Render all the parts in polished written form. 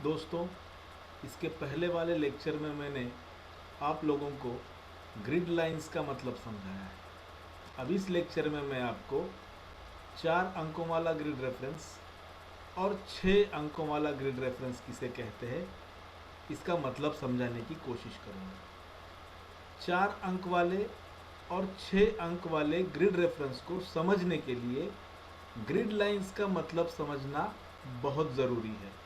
दोस्तों, इसके पहले वाले लेक्चर में मैंने आप लोगों को ग्रिड लाइंस का मतलब समझाया है। अब इस लेक्चर में मैं आपको 4 अंकों वाला ग्रिड रेफरेंस और 6 अंकों वाला ग्रिड रेफरेंस किसे कहते हैं इसका मतलब समझाने की कोशिश करूँगा। 4 अंक वाले और 6 अंक वाले ग्रिड रेफरेंस को समझने के लिए ग्रिड लाइंस का मतलब समझना बहुत ज़रूरी है।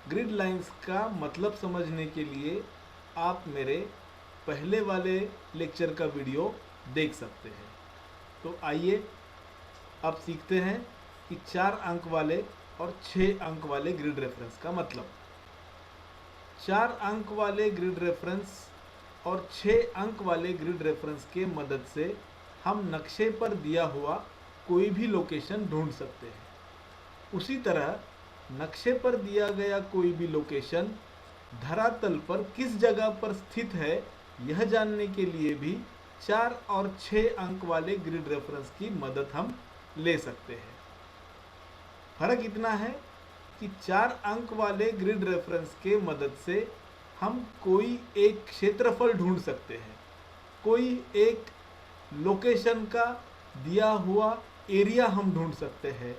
ग्रिड लाइंस का मतलब समझने के लिए आप मेरे पहले वाले लेक्चर का वीडियो देख सकते हैं। तो आइए अब सीखते हैं कि 4 अंक वाले और 6 अंक वाले ग्रिड रेफरेंस का मतलब। 4 अंक वाले ग्रिड रेफरेंस और 6 अंक वाले ग्रिड रेफरेंस के मदद से हम नक्शे पर दिया हुआ कोई भी लोकेशन ढूंढ सकते हैं। उसी तरह नक्शे पर दिया गया कोई भी लोकेशन धरातल पर किस जगह पर स्थित है यह जानने के लिए भी 4 और 6 अंक वाले ग्रिड रेफरेंस की मदद हम ले सकते हैं। फर्क इतना है कि 4 अंक वाले ग्रिड रेफरेंस के मदद से हम कोई एक क्षेत्रफल ढूंढ सकते हैं, कोई एक लोकेशन का दिया हुआ एरिया हम ढूंढ सकते हैं,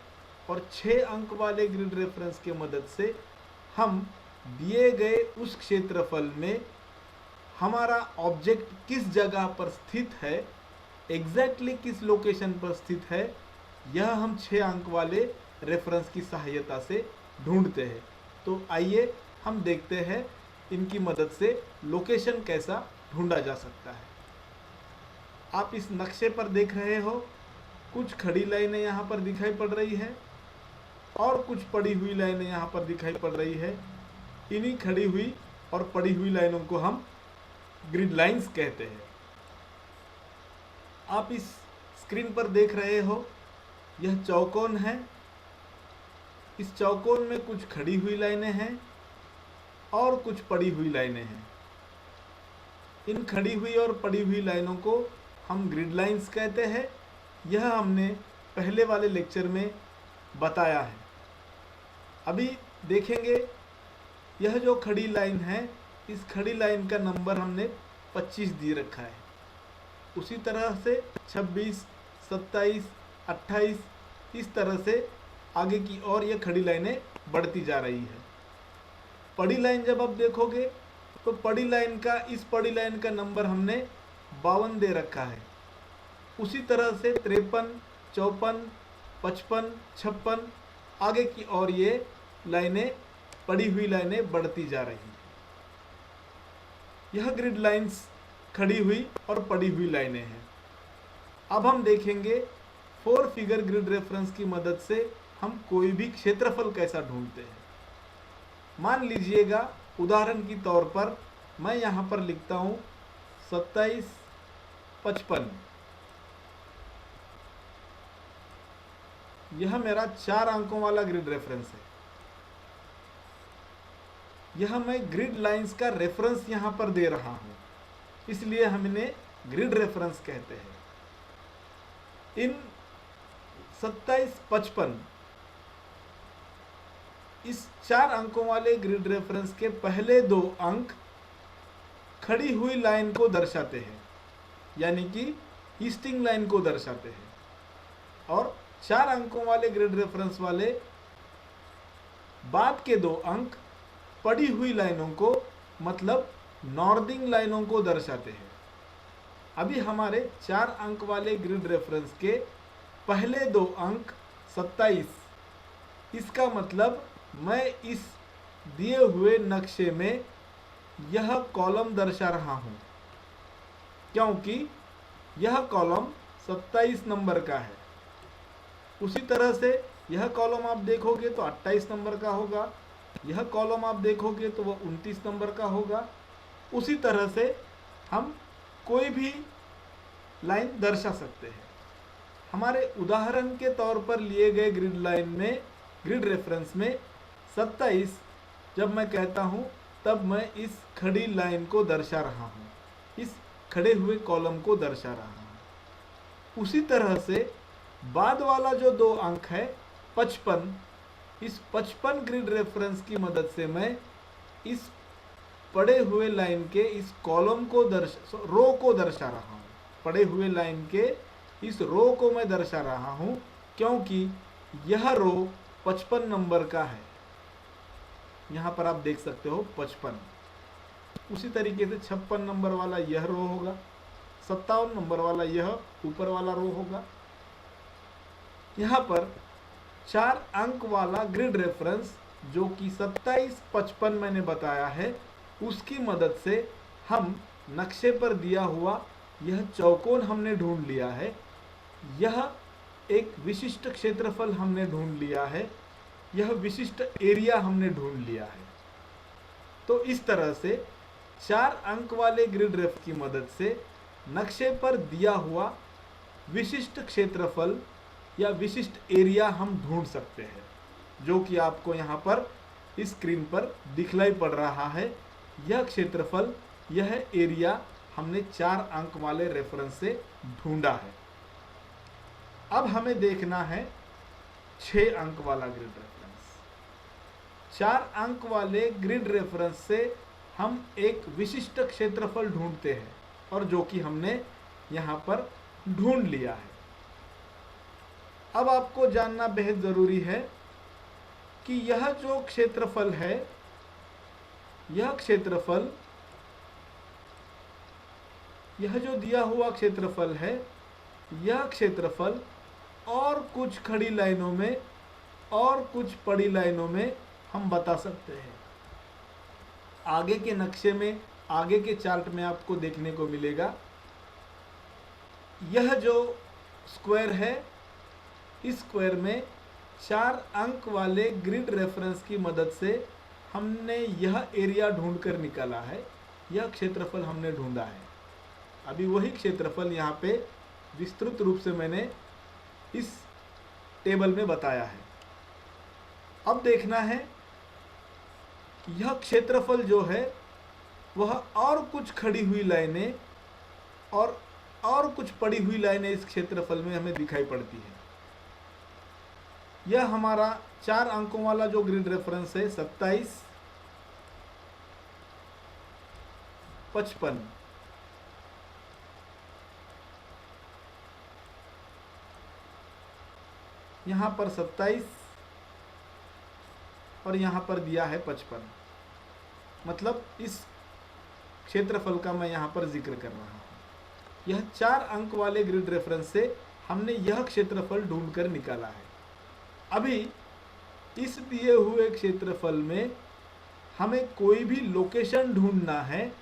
और 6 अंक वाले ग्रिड रेफरेंस के मदद से हम दिए गए उस क्षेत्रफल में हमारा ऑब्जेक्ट किस जगह पर स्थित है, एग्जैक्टली किस लोकेशन पर स्थित है, यह हम 6 अंक वाले रेफरेंस की सहायता से ढूंढते हैं। तो आइए हम देखते हैं इनकी मदद से लोकेशन कैसा ढूंढा जा सकता है। आप इस नक्शे पर देख रहे हो, कुछ खड़ी लाइनें यहाँ पर दिखाई पड़ रही है और कुछ पड़ी हुई लाइनें यहाँ पर दिखाई पड़ रही है। इन्हीं खड़ी हुई और पड़ी हुई लाइनों को हम ग्रिड लाइंस कहते हैं। आप इस स्क्रीन पर देख रहे हो, यह चौकोन है। इस चौकोन में कुछ खड़ी हुई लाइनें हैं और कुछ पड़ी हुई लाइनें हैं। इन खड़ी हुई और पड़ी हुई लाइनों को हम ग्रिड लाइंस कहते हैं। यह हमने पहले वाले लेक्चर में बताया है। अभी देखेंगे यह जो खड़ी लाइन है, इस खड़ी लाइन का नंबर हमने 25 दे रखा है। उसी तरह से 26, 27, 28 इस तरह से आगे की ओर यह खड़ी लाइनें बढ़ती जा रही है। पड़ी लाइन जब आप देखोगे तो पड़ी लाइन का इस पड़ी लाइन का नंबर हमने 52 दे रखा है। उसी तरह से 53, 54, 55, 56 आगे की ओर ये लाइनें, पड़ी हुई लाइनें बढ़ती जा रही हैं। यह ग्रिड लाइंस खड़ी हुई और पड़ी हुई लाइनें हैं। अब हम देखेंगे 4 फिगर ग्रिड रेफरेंस की मदद से हम कोई भी क्षेत्रफल कैसा ढूंढते हैं। मान लीजिएगा उदाहरण की तौर पर मैं यहाँ पर लिखता हूँ 27, 55। यह मेरा 4 अंकों वाला ग्रिड रेफरेंस है। यह मैं ग्रिड लाइंस का रेफरेंस यहाँ पर दे रहा हूँ, इसलिए हम इन्हें ग्रिड रेफरेंस कहते हैं। इन 27, 55 इस 4 अंकों वाले ग्रिड रेफरेंस के पहले 2 अंक खड़ी हुई लाइन को दर्शाते हैं, यानी कि ईस्टिंग लाइन को दर्शाते हैं, और 4 अंकों वाले ग्रिड रेफरेंस वाले बाद के 2 अंक पड़ी हुई लाइनों को, मतलब नॉर्दिंग लाइनों को दर्शाते हैं। अभी हमारे 4 अंक वाले ग्रिड रेफरेंस के पहले 2 अंक 27, इसका मतलब मैं इस दिए हुए नक्शे में यह कॉलम दर्शा रहा हूं, क्योंकि यह कॉलम 27 नंबर का है। उसी तरह से यह कॉलम आप देखोगे तो 28 नंबर का होगा, यह कॉलम आप देखोगे तो वह 29 नंबर का होगा। उसी तरह से हम कोई भी लाइन दर्शा सकते हैं। हमारे उदाहरण के तौर पर लिए गए ग्रिड लाइन में, ग्रिड रेफरेंस में 27 जब मैं कहता हूँ तब मैं इस खड़ी लाइन को दर्शा रहा हूँ, इस खड़े हुए कॉलम को दर्शा रहा हूँ। उसी तरह से बाद वाला जो 2 अंक है 55, इस 55 ग्रिड रेफरेंस की मदद से मैं इस पड़े हुए लाइन के इस कॉलम को रो को दर्शा रहा हूँ। पड़े हुए लाइन के इस रो को मैं दर्शा रहा हूँ क्योंकि यह रो 55 नंबर का है। यहाँ पर आप देख सकते हो 55। उसी तरीके से 56 नंबर वाला यह रो होगा, 57 नंबर वाला यह ऊपर वाला रो होगा। यहाँ पर 4 अंक वाला ग्रिड रेफरेंस जो कि 2755 मैंने बताया है, उसकी मदद से हम नक्शे पर दिया हुआ यह चौकोन हमने ढूंढ लिया है। यह एक विशिष्ट क्षेत्रफल हमने ढूंढ लिया है, यह विशिष्ट एरिया हमने ढूंढ लिया है। तो इस तरह से 4 अंक वाले ग्रिड रेफ की मदद से नक्शे पर दिया हुआ विशिष्ट क्षेत्रफल या विशिष्ट एरिया हम ढूंढ सकते हैं, जो कि आपको यहाँ पर इस स्क्रीन पर दिखलाई पड़ रहा है। यह क्षेत्रफल, यह एरिया हमने 4 अंक वाले रेफरेंस से ढूंढा है। अब हमें देखना है 6 अंक वाला ग्रिड रेफरेंस। 4 अंक वाले ग्रिड रेफरेंस से हम एक विशिष्ट क्षेत्रफल ढूंढते हैं और जो कि हमने यहाँ पर ढूंढ लिया है। अब आपको जानना बेहद ज़रूरी है कि यह जो क्षेत्रफल है, यह क्षेत्रफल, यह जो दिया हुआ क्षेत्रफल है, यह क्षेत्रफल और कुछ खड़ी लाइनों में और कुछ पड़ी लाइनों में हम बता सकते हैं। आगे के नक्शे में, आगे के चार्ट में आपको देखने को मिलेगा, यह जो स्क्वायर है, इस स्क्वायर में 4 अंक वाले ग्रिड रेफरेंस की मदद से हमने यह एरिया ढूंढकर निकाला है, यह क्षेत्रफल हमने ढूंढा है। अभी वही क्षेत्रफल यहाँ पे विस्तृत रूप से मैंने इस टेबल में बताया है। अब देखना है कि यह क्षेत्रफल जो है वह और कुछ खड़ी हुई लाइनें और कुछ पड़ी हुई लाइनें इस क्षेत्रफल में हमें दिखाई पड़ती है। यह हमारा 4 अंकों वाला जो ग्रिड रेफरेंस है, 27, 55, यहाँ पर 27 और यहाँ पर दिया है 55। मतलब इस क्षेत्रफल का मैं यहाँ पर जिक्र कर रहा हूँ। यह 4 अंक वाले ग्रिड रेफरेंस से हमने यह क्षेत्रफल ढूंढकर निकाला है। अभी इस दिए हुए क्षेत्रफल में हमें कोई भी लोकेशन ढूंढना है,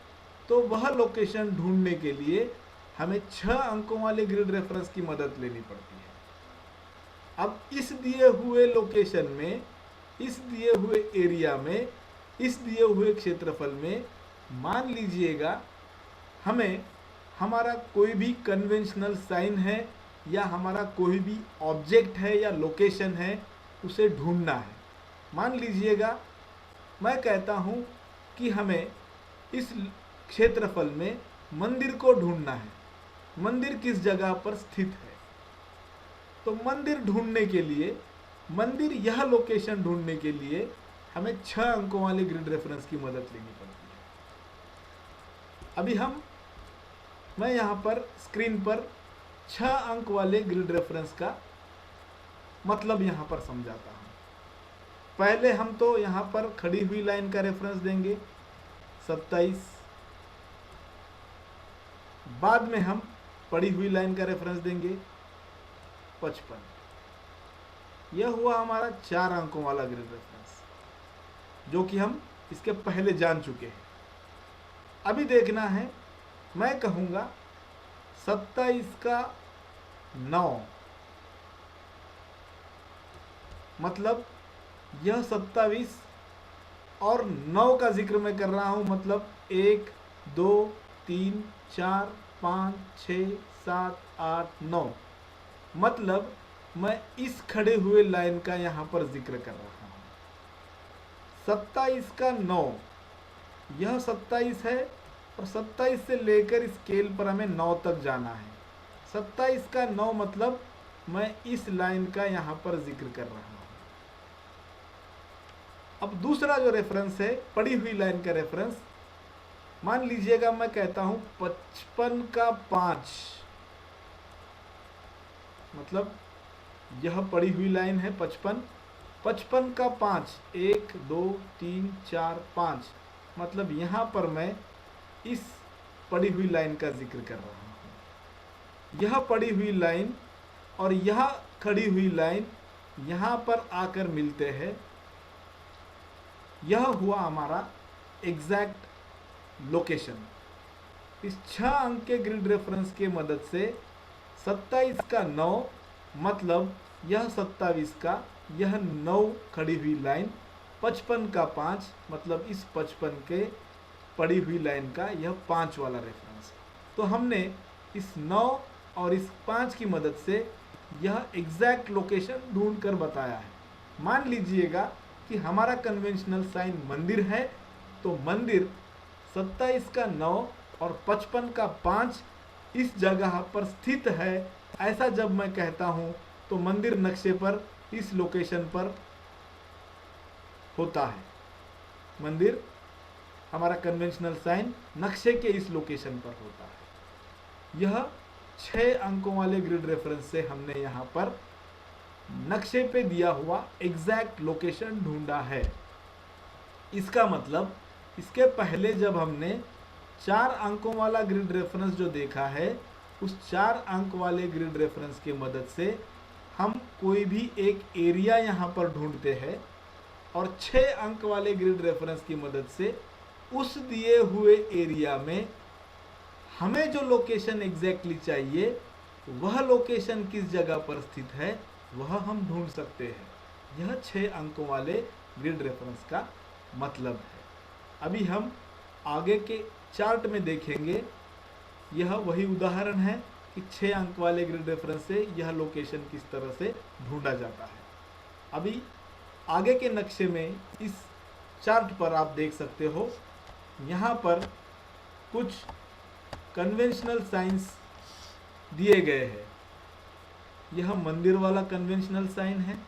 तो वह लोकेशन ढूंढने के लिए हमें 6 अंकों वाले ग्रिड रेफरेंस की मदद लेनी पड़ती है। अब इस दिए हुए लोकेशन में, इस दिए हुए एरिया में, इस दिए हुए क्षेत्रफल में मान लीजिएगा हमें हमारा कोई भी कन्वेंशनल साइन है या हमारा कोई भी ऑब्जेक्ट है या लोकेशन है, उसे ढूंढना है। मान लीजिएगा मैं कहता हूँ कि हमें इस क्षेत्रफल में मंदिर को ढूंढना है। मंदिर किस जगह पर स्थित है? तो मंदिर ढूंढने के लिए, मंदिर यह लोकेशन ढूंढने के लिए हमें 6 अंकों वाले ग्रिड रेफरेंस की मदद लेनी पड़ती है। अभी मैं यहाँ पर स्क्रीन पर 6 अंक वाले ग्रिड रेफरेंस का मतलब यहाँ पर समझाता हूँ। पहले हम तो यहाँ पर खड़ी हुई लाइन का रेफरेंस देंगे 27, बाद में हम पड़ी हुई लाइन का रेफरेंस देंगे 55। यह हुआ हमारा 4 अंकों वाला ग्रिड रेफरेंस, जो कि हम इसके पहले जान चुके हैं। अभी देखना है, मैं कहूँगा 27 का 9, मतलब यह 27 और 9 का जिक्र मैं कर रहा हूँ, मतलब 1, 2, 3, 4, 5, 6, 7, 8, 9, मतलब मैं इस खड़े हुए लाइन का यहाँ पर जिक्र कर रहा हूँ। 27 का 9, यह 27 है और 27 से लेकर स्केल पर हमें 9 तक जाना है। 27 का 9 मतलब मैं इस लाइन का यहाँ पर जिक्र कर रहा हूँ। अब दूसरा जो रेफरेंस है पड़ी हुई लाइन का रेफरेंस, मान लीजिएगा मैं कहता हूं 55 का 5, मतलब यह पड़ी हुई लाइन है 55, 55 का 5, 1 2 3 4 5, मतलब यहां पर मैं इस पड़ी हुई लाइन का जिक्र कर रहा हूं। यह पड़ी हुई लाइन और यह खड़ी हुई लाइन यहां पर आकर मिलते हैं। यह हुआ हमारा एग्जैक्ट लोकेशन। इस 6 अंक के ग्रिड रेफरेंस के मदद से 27 का 9, मतलब यह 27 का यह 9 खड़ी हुई लाइन, 55 का 5, मतलब इस 55 के पड़ी हुई लाइन का यह 5 वाला रेफरेंस। तो हमने इस 9 और इस 5 की मदद से यह एग्जैक्ट लोकेशन ढूंढ कर बताया है। मान लीजिएगा कि हमारा कन्वेंशनल साइन मंदिर है, तो मंदिर 27 का 9 और 55 का 5 इस जगह पर स्थित है, ऐसा जब मैं कहता हूं तो मंदिर नक्शे पर इस लोकेशन पर होता है। मंदिर हमारा कन्वेंशनल साइन नक्शे के इस लोकेशन पर होता है। यह 6 अंकों वाले ग्रिड रेफरेंस से हमने यहाँ पर नक्शे पे दिया हुआ एग्जैक्ट लोकेशन ढूंढा है। इसका मतलब इसके पहले जब हमने 4 अंकों वाला ग्रिड रेफरेंस जो देखा है, उस 4 अंक वाले ग्रिड रेफरेंस की मदद से हम कोई भी एक एरिया यहाँ पर ढूंढते हैं और 6 अंक वाले ग्रिड रेफरेंस की मदद से उस दिए हुए एरिया में हमें जो लोकेशन एग्जैक्टली चाहिए, वह लोकेशन किस जगह पर स्थित है, वह हम ढूंढ सकते हैं। यह 6 अंकों वाले ग्रिड रेफरेंस का मतलब है। अभी हम आगे के चार्ट में देखेंगे, यह वही उदाहरण है कि 6 अंक वाले ग्रिड रेफरेंस से यह लोकेशन किस तरह से ढूंढा जाता है। अभी आगे के नक्शे में इस चार्ट पर आप देख सकते हो, यहाँ पर कुछ कन्वेंशनल साइंस दिए गए हैं। यह मंदिर वाला कन्वेंशनल साइन है,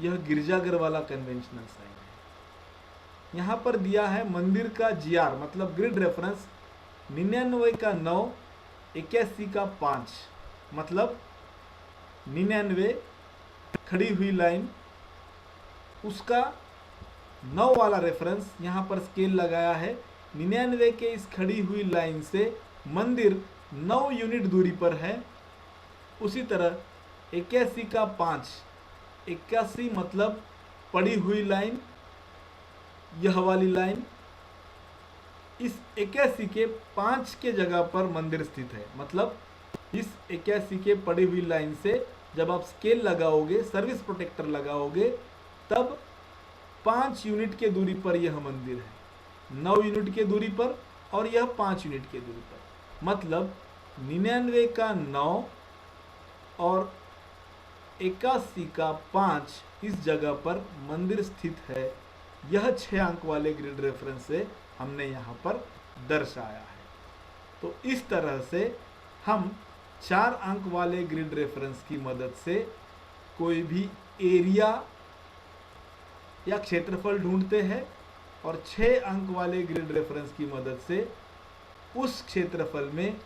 यह गिरजाघर वाला कन्वेंशनल साइन है। यहाँ पर दिया है मंदिर का जीआर, मतलब ग्रिड रेफरेंस 99 का 9, 81 का 5, मतलब 99 खड़ी हुई लाइन, उसका 9 वाला रेफरेंस यहाँ पर स्केल लगाया है। 99 के इस खड़ी हुई लाइन से मंदिर 9 यूनिट दूरी पर है। उसी तरह 81 का 5, 81 मतलब पड़ी हुई लाइन, यह वाली लाइन, इस 81 के 5 के जगह पर मंदिर स्थित है। मतलब इस 81 के पड़ी हुई लाइन से जब आप स्केल लगाओगे, सर्विस प्रोटेक्टर लगाओगे, तब 5 यूनिट के दूरी पर यह मंदिर है, 9 यूनिट के दूरी पर और यह 5 यूनिट के दूरी पर। मतलब 99 का 9 और 81 का 5 इस जगह पर मंदिर स्थित है। यह 6 अंक वाले ग्रिड रेफरेंस से हमने यहाँ पर दर्शाया है। तो इस तरह से हम 4 अंक वाले ग्रिड रेफरेंस की मदद से कोई भी एरिया या क्षेत्रफल ढूंढते हैं और 6 अंक वाले ग्रिड रेफरेंस की मदद से उस क्षेत्रफल में,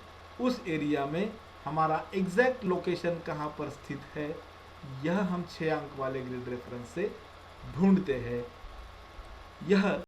उस एरिया में हमारा एग्जैक्ट लोकेशन कहाँ पर स्थित है, यह हम 6 अंक वाले ग्रिड रेफरेंस से ढूंढते हैं। यह